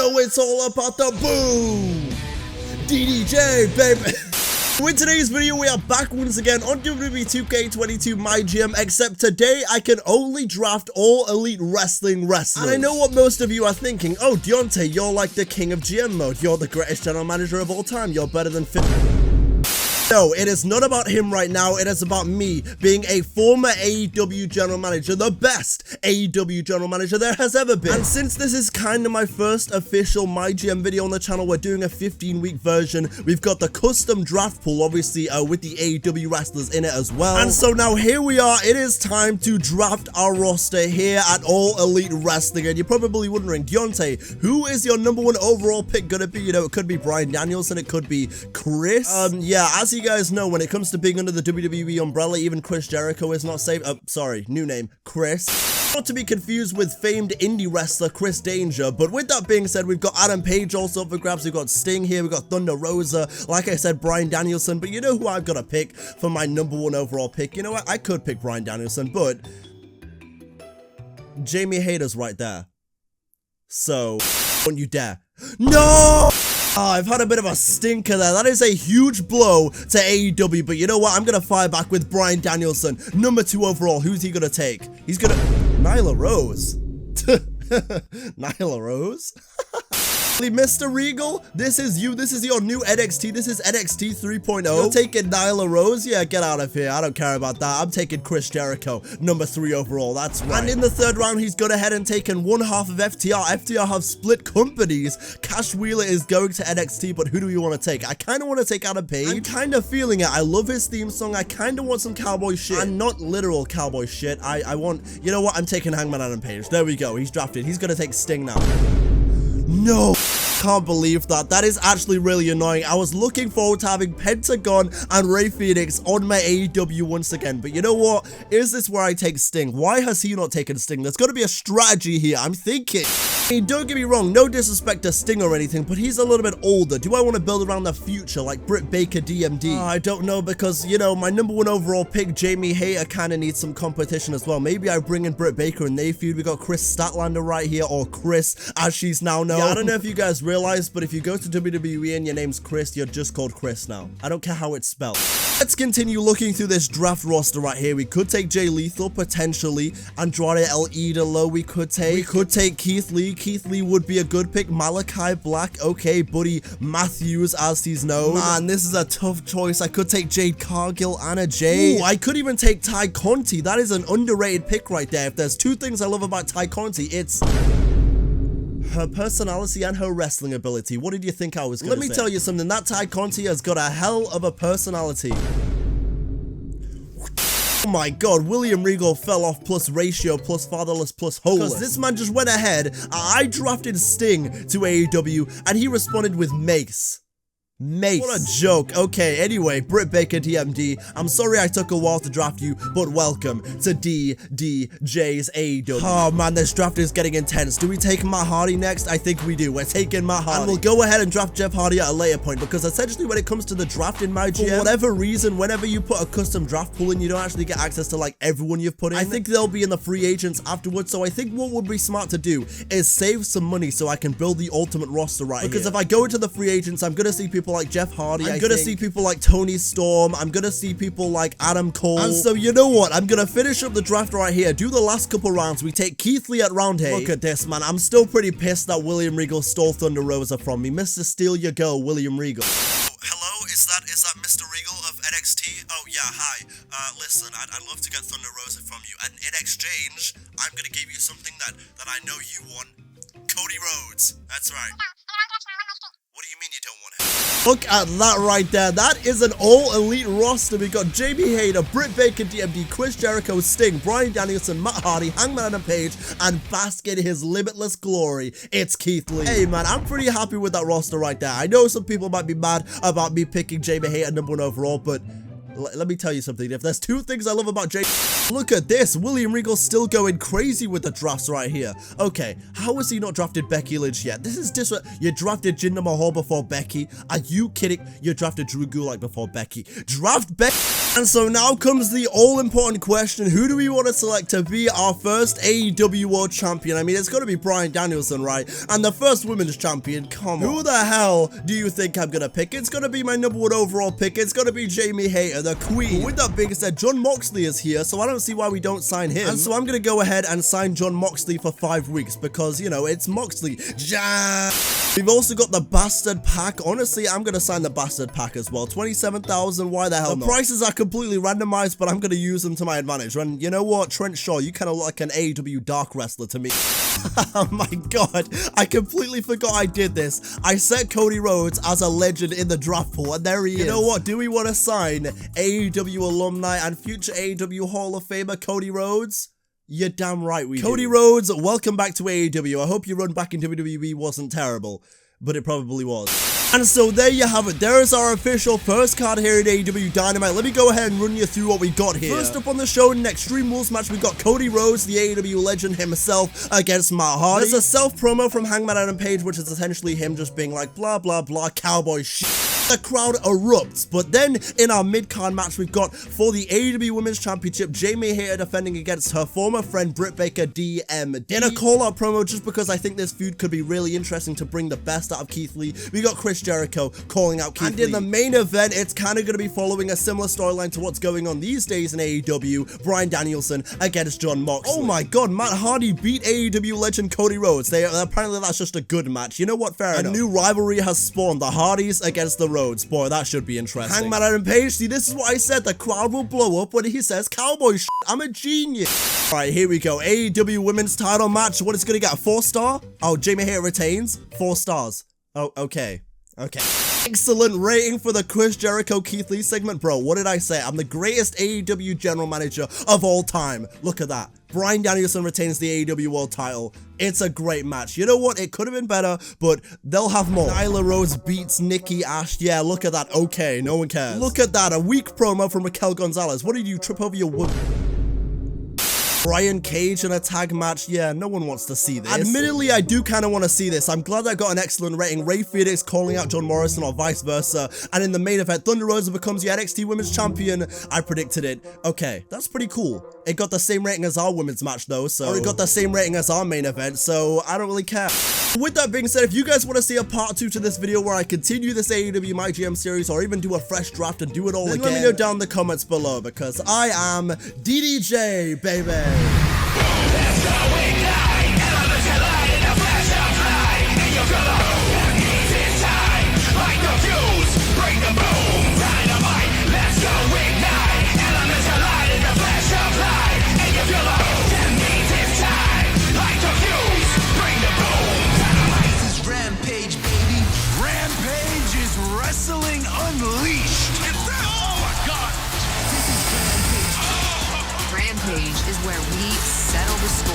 know it's all about the boom. DDJ, baby. With today's video, we are back once again on WWE 2K22 MyGM, except today I can only draft all Elite Wrestling wrestlers. And I know what most of you are thinking. Oh, Deonte, you're like the king of GM mode. You're the greatest general manager of all time. You're better than No, it is not about him right now. It is about me being a former AEW general manager, the best AEW general manager there has ever been. And since this is kind of my first official MyGM video on the channel, we're doing a 15-week version. We've got the custom draft pool, obviously, with the AEW wrestlers in it as well. And so now here we are. It is time to draft our roster here at All Elite Wrestling. And you're probably wondering, Deonte, who is your #1 overall pick gonna be? You know, it could be Bryan Danielson. It could be Chris. Yeah, as you guys know, when it comes to being under the WWE umbrella, even Chris Jericho is not safe. Sorry, new name, Chris. Not to be confused with famed indie wrestler Chris Danger, but with that being said, we've got Adam Page also up for grabs. We've got Sting here, we've got Thunder Rosa, like I said, Bryan Danielson. But you know who I've got to pick for my #1 overall pick? You know what? I could pick Bryan Danielson, but Jamie Hayter's right there. So, don't you dare. No! I've had a bit of a stinker there. That is a huge blow to AEW, but you know what? I'm going to fire back with Bryan Danielson. #2 overall. Who's he going to take? He's going to... Nyla Rose. Nyla Rose? Mr. Regal, this is you. This is your new NXT. This is NXT 3.0. You're taking Nyla Rose? Yeah, get out of here. I don't care about that. I'm taking Chris Jericho, #3 overall. That's right. And in the third round, he's gone ahead and taken one half of FTR. FTR have split companies. Cash Wheeler is going to NXT, but who do we want to take? I kind of want to take Adam Page. I'm kind of feeling it. I love his theme song. I kind of want some cowboy shit. And not literal cowboy shit. I want... You know what? I'm taking Hangman Adam Page. There we go. He's drafted. He's going to take Sting now. No, can't believe that. That is actually really annoying. I was looking forward to having Pentagon and Rey Fenix on my AEW once again. But you know what? Is this where I take Sting? Why has he not taken Sting? There's got to be a strategy here. I'm thinking. I mean, don't get me wrong. No disrespect to Sting or anything, but he's a little bit older. Do I want to build around the future like Britt Baker DMD? I don't know, because, you know, my #1 overall pick, Jamie Hayter, kind of needs some competition as well. Maybe I bring in Britt Baker and they feud. We got Chris Statlander right here, or Chris, as she's now known. Yeah, I don't know if you guys realize, but if you go to WWE and your name's Chris, you're just called Chris now. I don't care how it's spelled. Let's continue looking through this draft roster right here. We could take Jay Lethal, potentially. Andrade El Idolo, we could take Keith Lee. Keith Lee would be a good pick. Malachi Black, okay. Buddy Matthews, as he's known. Man, this is a tough choice. I could take Jade Cargill, Anna Jay. Ooh, I could even take Ty Conti. That is an underrated pick right there. If there's two things I love about Ty Conti, it's her personality and her wrestling ability. What did you think I was gonna say? Let me tell you something. That Ty Conti has got a hell of a personality. Oh my god, William Regal fell off, plus ratio, plus fatherless, plus holeless. Because this man just went ahead. I drafted Sting to AEW, and he responded with Mace. Mace. What a joke. Okay, anyway, Britt Baker DMD, I'm sorry I took a while to draft you, but welcome to DDJ's AEW. Oh man, this draft is getting intense. Do we take Matt Hardy next? I think we do. We're taking Matt Hardy. And we'll go ahead and draft Jeff Hardy at a later point, because essentially when it comes to the draft in MyGM, for whatever reason, whenever you put a custom draft pool in, you don't actually get access to like everyone you've put in. I think they'll be in the free agents afterwards, so I think what would be smart to do is save some money so I can build the ultimate roster right here. Because if I go into the free agents, I'm gonna see people like Jeff Hardy, I'm gonna see people like Toni Storm, I'm gonna see people like Adam Cole. And so you know what, I'm gonna finish up the draft right here, do the last couple rounds. We take Keith Lee at round 8. Look at this, man. I'm still pretty pissed that William Regal stole Thunder Rosa from me. Mr. Steal Your Girl, William Regal. Hello, is that Mr. Regal of NXT? Oh yeah, hi. Listen, I'd love to get Thunder Rosa from you, and in exchange, I'm gonna give you something that I know you want. Cody Rhodes. That's right. What do you mean you don't want him? Look at that right there. That is an all-elite roster. We got Jamie Hayter, Britt Baker DMD, Chris Jericho, Sting, Bryan Danielson, Matt Hardy, Hangman Adam Page, and bask in his limitless glory, it's Keith Lee. Hey man, I'm pretty happy with that roster right there. I know some people might be mad about me picking Jamie Hayter #1 overall, but let me tell you something. If there's two things I love about Jay, look at this. William Regal's still going crazy with the drafts right here. Okay, how has he not drafted Becky Lynch yet? This is you drafted Jinder Mahal before Becky. Are you kidding? You drafted Drew Gulak before Becky. Draft Becky. And so now comes the all-important question. Who do we want to select to be our first AEW World Champion? I mean, it's going to be Bryan Danielson, right? And the first women's champion, come on. Who the hell do you think I'm going to pick? It's going to be my #1 overall pick. It's going to be Jamie Hayter, the queen. But with that being said, Jon Moxley is here, so I don't see why we don't sign him. And so I'm going to go ahead and sign Jon Moxley for 5 weeks because, you know, it's Moxley. We've also got the Bastard Pack. Honestly, I'm going to sign the Bastard Pack as well. 27,000, why the hell not? The prices are completely randomized, but I'm going to use them to my advantage. And you know what, Trent Shaw, you kind of look like an AEW Dark Wrestler to me. Oh my god, I completely forgot I did this. I set Cody Rhodes as a legend in the draft pool, and there he is. You know what, do we want to sign AEW alumni and future AEW Hall of Famer Cody Rhodes? You're damn right we do. Cody Rhodes, welcome back to AEW. I hope your run back in WWE wasn't terrible, but it probably was. And so there you have it. There is our official first card here at AEW Dynamite. Let me go ahead and run you through what we got here. First up on the show in an Extreme Rules match, we got Cody Rhodes, the AEW legend himself, against Matt Hardy. There's a self-promo from Hangman Adam Page, which is essentially him just being like, blah, blah, blah, cowboy shit. The crowd erupts, but then in our mid-card match, we've got for the AEW Women's Championship, Jamie Hayter defending against her former friend Britt Baker DMD. In a call-out promo, just because I think this feud could be really interesting to bring the best out of Keith Lee, we got Chris Jericho calling out Keith Lee. And in the main event, it's kind of going to be following a similar storyline to what's going on these days in AEW, Bryan Danielson against Jon Moxley. Oh my god, Matt Hardy beat AEW legend Cody Rhodes. Apparently that's just a good match. You know what, fair enough. A new rivalry has spawned, the Hardys against the Rhodes. Boy, that should be interesting. Hangman Adam Page, see, this is what I said. The crowd will blow up when he says cowboy shit. I'm a genius. Alright, here we go. AEW Women's Title match. What is going to get? A 4-star? Oh, Jamie Hayter retains? 4 stars. Oh, okay. Okay. Excellent rating for the Chris Jericho Keith Lee segment. Bro, what did I say? I'm the greatest AEW general manager of all time. Look at that. Bryan Danielson retains the AEW World title. It's a great match. You know what? It could have been better, but they'll have more. Nyla Rose beats Nikki Ash. Yeah, look at that. Okay, no one cares. Look at that. A weak promo from Raquel Gonzalez. What did you trip over your woman? Brian Cage in a tag match. Yeah, no one wants to see this. Admittedly, I do kind of want to see this. I'm glad I got an excellent rating. Ray Phoenix calling out John Morrison or vice versa. And in the main event, Thunder Rosa becomes the NXT Women's Champion. I predicted it. Okay, that's pretty cool. It got the same rating as our women's match though, so or it got the same rating as our main event, so I don't really care. With that being said, if you guys want to see a part 2 to this video where I continue this AEW MyGM series or even do a fresh draft and do it all again, let me know down in the comments below because I am DDJ, baby. Let's go ignite, elements collide in a flash of light, and you're gonna that means it's time, like the fuse, bring the boom, dynamite, let's go ignite, elements collide in a flash of light, and you're gonna that means it's time, like the fuse, bring the boom, dynamite. This is Rampage, baby. Rampage is wrestling unleashed. Oh my god. This is Rampage. Rampage is where we settle the score.